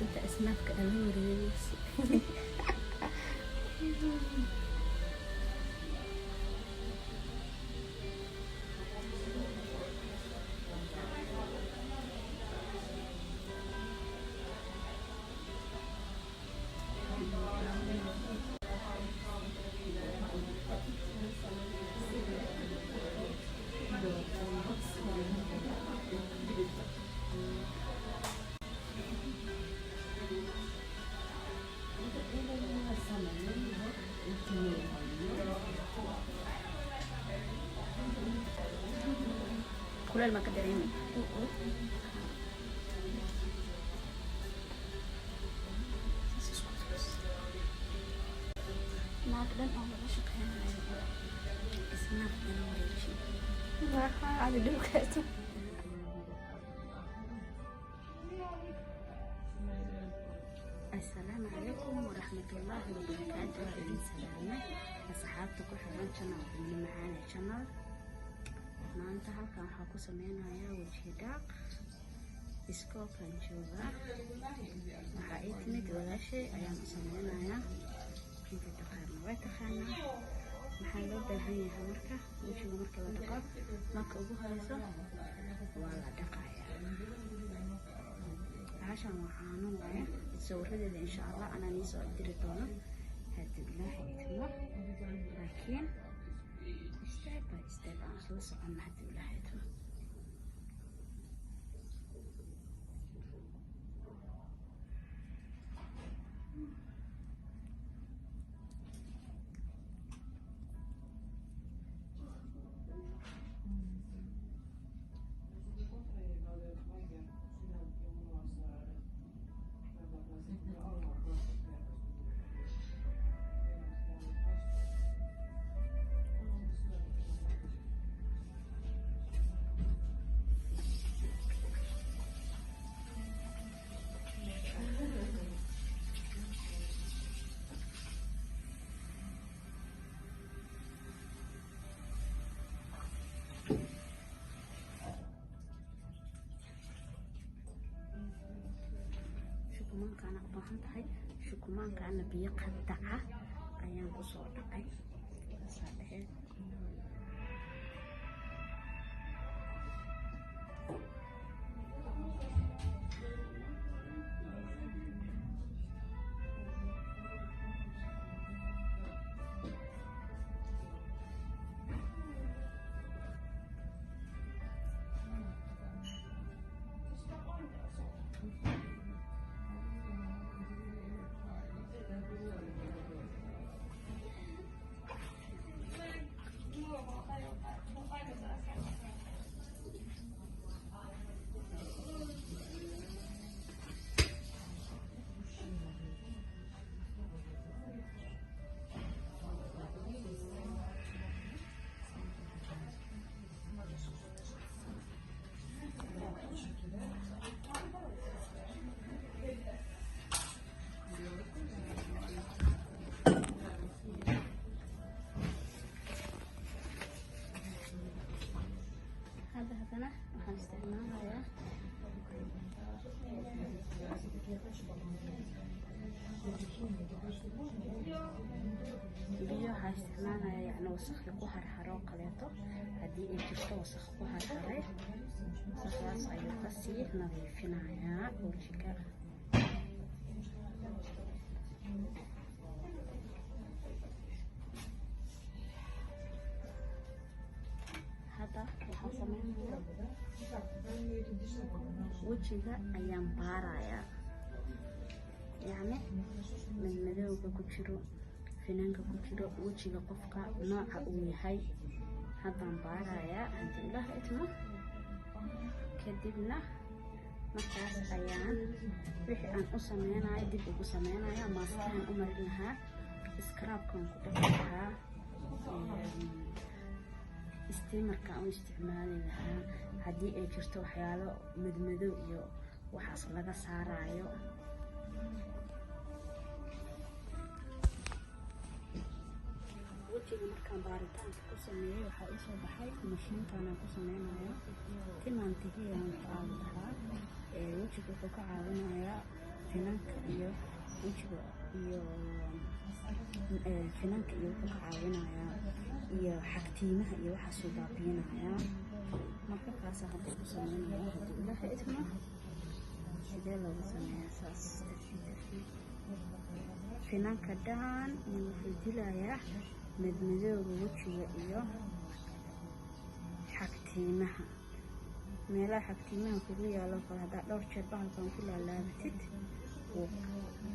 انت اسنافك اموريس. كل المقدرين معقدن أول شقين اسمه أموريشي راح على دوكاته. السلام عليكم ورحمة الله وبركاته. إذن سلامة أصحابتك وحران شنال اللي معانا شنال. ما أنت هالكان حكو سمينا يا وجه داق إسكو كان شوفا وحايتني ولا شيء أيام سمينا يا كنت تخيرنا ويتخيرنا محلو بالهنية مركة وجه مركة ودقاء ماك أبوها يسو ولا دقايا عشان وحانون ويا تصور هذا إن شاء الله أنا نيسو أدري طولا هاد الله يتمر لكن step by step aan soo socon hadii uu lahayd. shukumaanka ana u baahan tahay shukumaanka ana biyo qadaca ayaan ku soo dhaqay saadheed هذا waxaan isticmaalayaa biyo waxaan isticmaalayaa yani wasakh ku harharo kaleeto hadii ay jirto wasakh ku harharay saas ayuu ka sii nadiifinayaa wajiga wajiga ayaan baarayaa yani madmadowga ku jiro finanka ku jiro wajiga qofka nooca uu yahay haddaan baarayaa hadii ilaah idmo kadibna markaas ayaan wixii aan u sameynayo dib ugu sameynaya maaskaan u marin lahaa scrubkan ku dhaqi lahaa steamerka aan isticmaali lahaa hadii ay jirto waxyaalo madmadow iyo waxaas laga saarayo wajiga markaan baaritaanka ku sameeyay waxaa ii soo baxay mashiinkan aan ku sameynayo timaantihiyaan qaadahaa wajiga wuxuu ka caawinayaa finanka iyo wejiga iyo finanka iyo wuxuu ka caawinayaa iyo xagtiimaha iyo waxaasuu baabiinayaa. marka kaasa hadda ku sameynaya haddii ilaahay idmo. sidee loogu sameeyaa saas tartiib finanka dhan wuxuu dilayaa madmadowga wejiga iyo xagtiimaha. meelaha xagtiimaha kugu yaalo kale haddaad dhowr jeer bahalkan ku laalaabatid wuu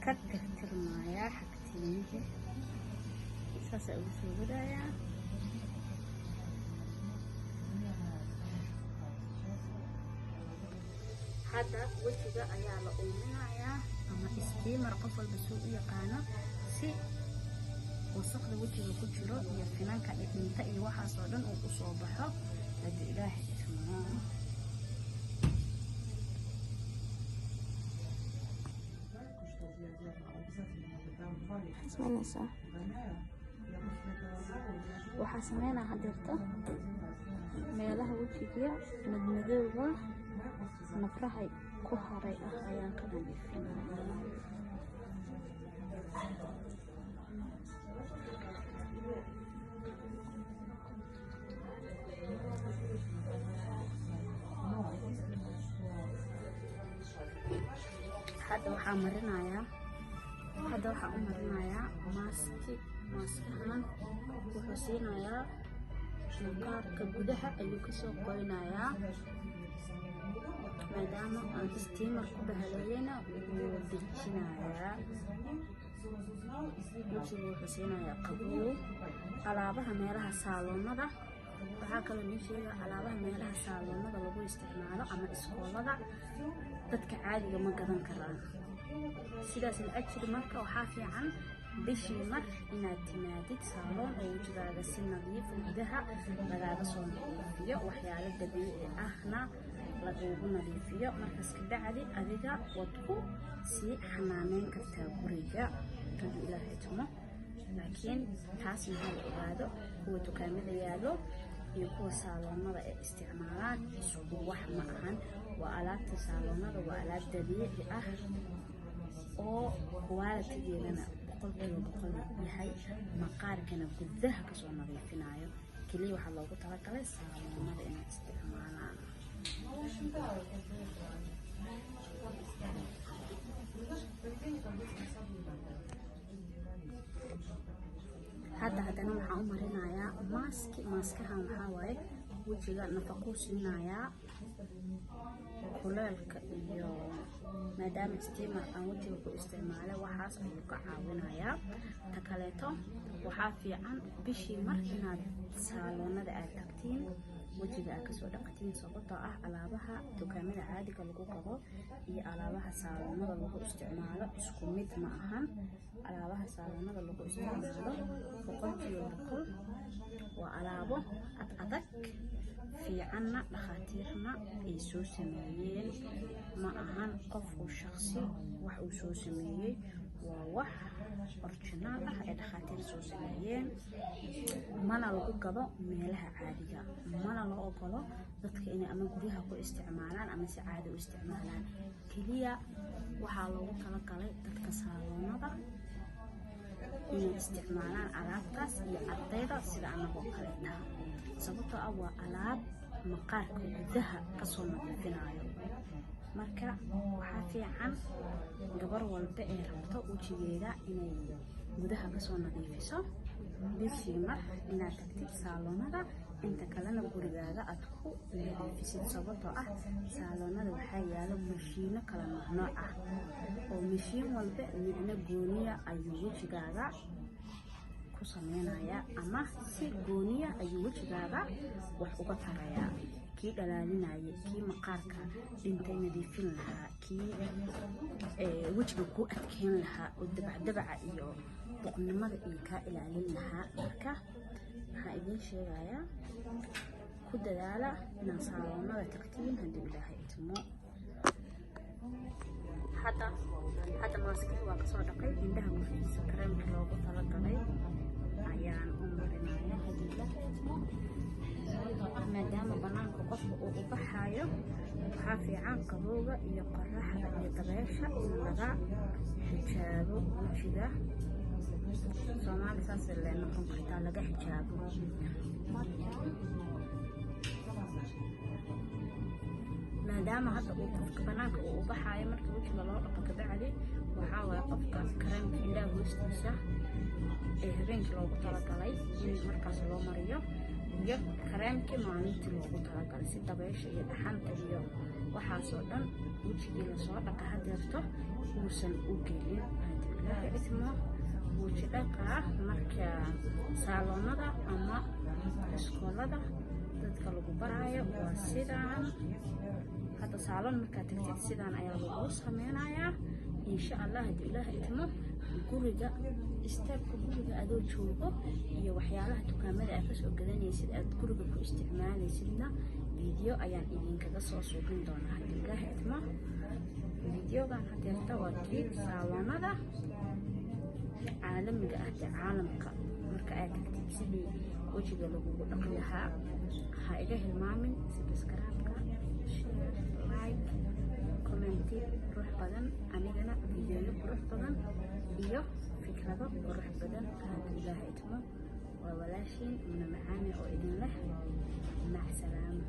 ka tirtirmayaa xagtiimihii. saasaa ugu soo wadayaa. hadda wejiga ayaa la uuminayaa ama steamer qof walba soo u yaqaano si wasaqda wejiga ku jiro iyo finanka dhinta iyo waxaas oo dhan uu u soo baxo haddii ilaahay idmo. waxaa sameynaa hadeerta meelaha wejiga madmadowga nafrahay ku haray ayaan ka nadiifinaa. hadda waxaan u marinayaa maaskahan wuxuu siinayaa maqaarka gudaha ayuu kasoo qoynayaa maadaama aan steamer ku bahaleeyena wuu dejinayaa. wejiga wuxuu siinayaa qabow. alaabaha meelaha saaloonada waxaa kaloo nii sheega alaabaha meelaha saaloonada lagu isticmaalo ama iskoolada dadka caadiga ma gadan karaan. sidaas la ajiri marka waxaa fiican bishii mar inaad timaadid saaloon oo wejigaaga si nadiif gudaha lagaaga soo nadiifiyo waxyaalo dabiici ahna lagugu nadiifiyo. markaas ka bacdi adiga waad ku sii xanaaneyn kartaa guriga haddii ilaahay idmo. laakiin taas maxaa la ogaado kuwa dukaamada yaalo iyo kuwa saaloonada ee isticmaalaan isku wax ma ahan. waa alaabta saaloonada waa alaab dabiici ah oo quality-geedana 100% yahay. maqaarkana gudaha kasoo nadiifinayo. keliya waxaa loogu talagalay saaloonada inaad isticmaalaan. haddana waxaan u marinayaa maaskahan waxaa waaye wejiga nafaqo siinayaa kuleelka iyo maadaama steamer aan wejiga ku isticmaalo waxaas ayuu ka caawinayaa. ta kaleeto waxaa fiican bishii mar inaad saaloonada aad tagtiin wejiga aad kasoo dhaqatiin sababtoo ah alaabaha dukaamada caadiga lagu gado iyo alaabaha saaloonada lagu isticmaalo isku mid ma ahan. alaabaha saaloonada lagu isticmaalo 100% waa alaabo adag fiicanna dhakhaatiirna ay soo sameeyeen ma ahan qofku shakhsi wax uu soo sameeyey. waa wax originaal ah ee dhakhaatiir soo sameeyeen. mana lagu gado meelaha caadiga. mana la ogolo dadka inay ama guryaha ku isticmaalaan ama si caadi u isticmaalaan. keliya waxaa loogu talagalay dadka saaloonada inay isticmaalaan alaabtaas iyo ardayda sida anagoo kaleeta. sababtoo ah waa alaab maqaarka gudaha kasoo nadiifinayo. marka waxaa fiican gabar walba ee rabto wejigeeda inay gudaha kasoo nadiifiso bishii mar inaad tagtid saaloonada. inta kalena gurigaaga aad ku nadiifisid sababtoo ah saaloonada waxaa yaalo mashiino kala nooc ah oo mashiin walba micno gooniya ayuu wejigaaga ku sameynaya ama si gooniya ayuu wejigaaga wax uga tarayaa. kii dhalaalinaya, kii maqaarka dhintay nadiifin lahaa, kii wejiga ku adkeyn lahaa oo dabacdabaca iyo boqnimada iyo kaa ilaalin lahaa. marka waxaan idiin sheegayaa ku dadaala inaan saaloonada tagtiin haddii ilaahay idmo. hadda maaskii waa kasoo dhaqay. indhaha korkiisa kareemka loogu talagalay ayaan u marinaya haddii ilaahay idmo. maadaama banaanka qofka uu u baxayo waxaa fiican qabowga iyo qoraxda iyo dabeesha in laga xijaabo wejiga. Soomaali saas le noqon kartaa laga xijaabo. maadaama hadda uu qofka banaanka uu u baxayo markii wejiga loo dhaqo kabacdi waxaa waaye qofka kareemka indhaha hoostiisa ee habeenkii loogu talagalay in markaas loo mariyo iyo kareemkii maalintii loogu talagalay si dabeesha iyo dhaxanta iyo waxaasoo dhan wejigii lasoo dhaqa hadeerto uusan u gelin. Ilaahay ismo weji dhaqa marka saaloonada ama iskoolada dadka lagu baraayo waa sidaan. hadda saalon markaa tagtid sidaan ayaa lagu sameynayaa insha Allah. haddii Ilaahay idmo guriga istaabka guriga adoo joogo iyo waxyaalaha dukaamada aad kasoo gadanaysid aad guriga ku isticmaalaysidna video ayaan idinkaga soo suubin doonaa haddii Ilaahay idmo. videogan hadeerta waa kii saaloonada caalamiga ah ee caalamka marka aad tagtid sidii wejiga lagugu dhaqi lahaa. ha iga hilmaamin subscribe-ka, share, like, comment qurux badan. anigana videoyo qurux badan iyo fikrado qurux badan haddii Ilaahay idmo. waa walaashiin Muna Macaane oo idin leh mac salaama.